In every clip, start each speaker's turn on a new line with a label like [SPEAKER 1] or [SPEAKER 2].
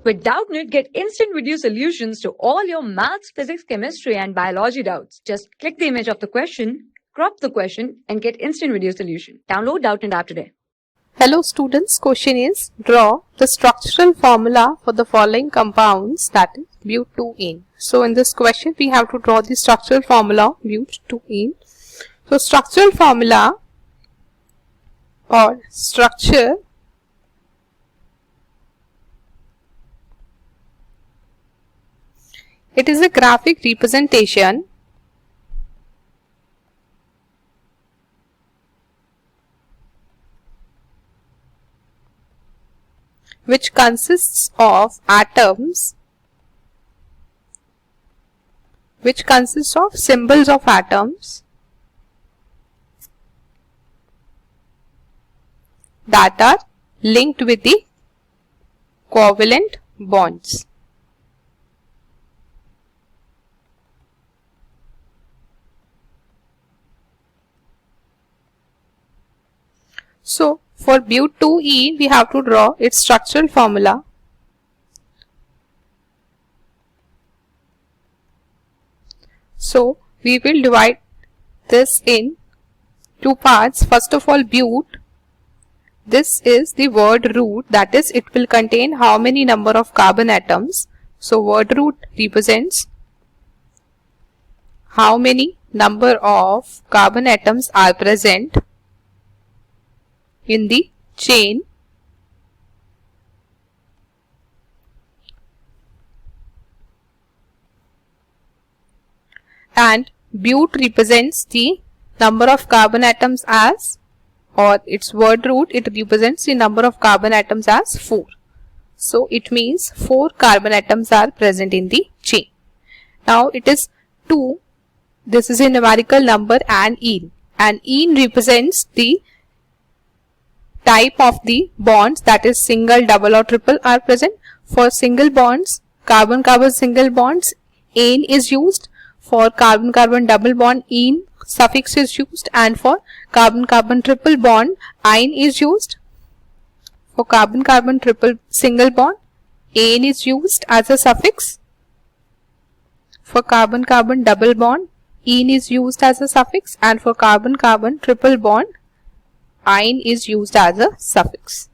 [SPEAKER 1] With Doubtnut, get instant video solutions to all your maths, physics, chemistry, and biology doubts. Just click the image of the question, crop the question, and get instant video solution. Download Doubtnut app today.
[SPEAKER 2] Hello students, question is draw the structural formula for the following compounds, that is butene. So in this question we have to draw the structural formula of butene. So structural formula or structure it is a graphic representation which consists of atoms, which consists of symbols of atoms that are linked with the covalent bonds. So for but2e we have to draw its structural formula. So we will divide this in two parts. First of all, but, this is the word root, that is it will contain how many number of carbon atoms. So word root represents how many number of carbon atoms are present in the chain, and but represents the number of carbon atoms as, or its word root, it represents the number of carbon atoms as 4. So it means 4 carbon atoms are present in the chain. Now it is 2, this is a numerical number, and ene represents the type of the bonds, that is single, double or triple are present. For single bonds, carbon-carbon single bonds, ane is used. For carbon-carbon double bond, ene suffix is used, and for carbon-carbon triple bond, ine is used. For carbon-carbon triple single bond, ane is used as a suffix. For carbon-carbon double bond, ene is used as a suffix, and for carbon-carbon triple bond, ine is used as a suffix.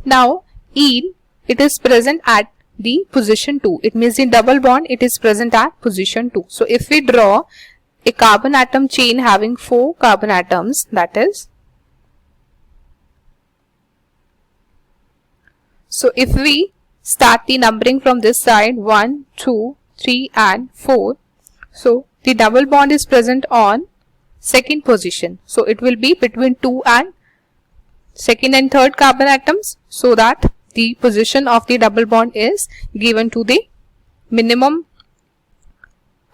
[SPEAKER 2] Now ene, it is present at the position 2. It means in double bond it is present at position 2. So if we draw a carbon atom chain having 4 carbon atoms, that is, so if we start the numbering from this side, 1, 2, 3 and 4, so the double bond is present on second position. So it will be between 2 and second and third carbon atoms, so that the position of the double bond is given to the minimum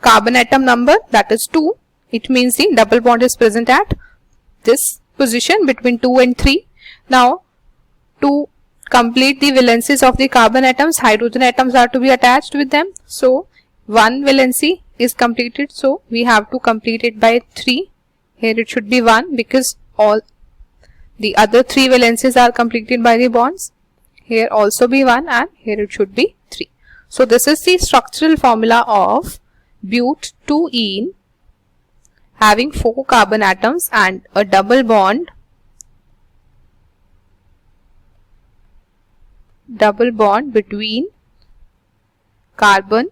[SPEAKER 2] carbon atom number, that is 2. It means the double bond is present at this position between 2 and 3. Now to complete the valencies of the carbon atoms, hydrogen atoms are to be attached with them. So one valency is completed, so we have to complete it by 3. Here it should be 1 because all the other 3 valencies are completed by the bonds. Here also be 1 and here it should be 3. So this is the structural formula of but2ene having 4 carbon atoms and a double bond between carbon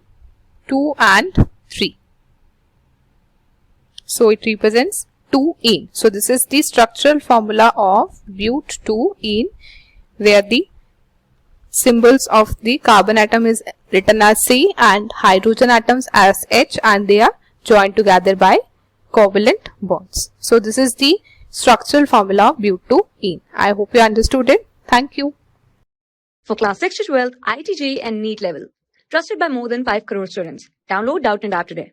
[SPEAKER 2] 2 and 3. So it represents 2ene. So this is the structural formula of but2ene, where the symbols of the carbon atom is written as C and hydrogen atoms as H, and they are joined together by covalent bonds. So this is the structural formula of but2ene. I hope you understood it. Thank you.
[SPEAKER 1] For class 6 to 12, IIT JEE and NEET level. Trusted by more than 5 crore students. Download Doubtnut app today.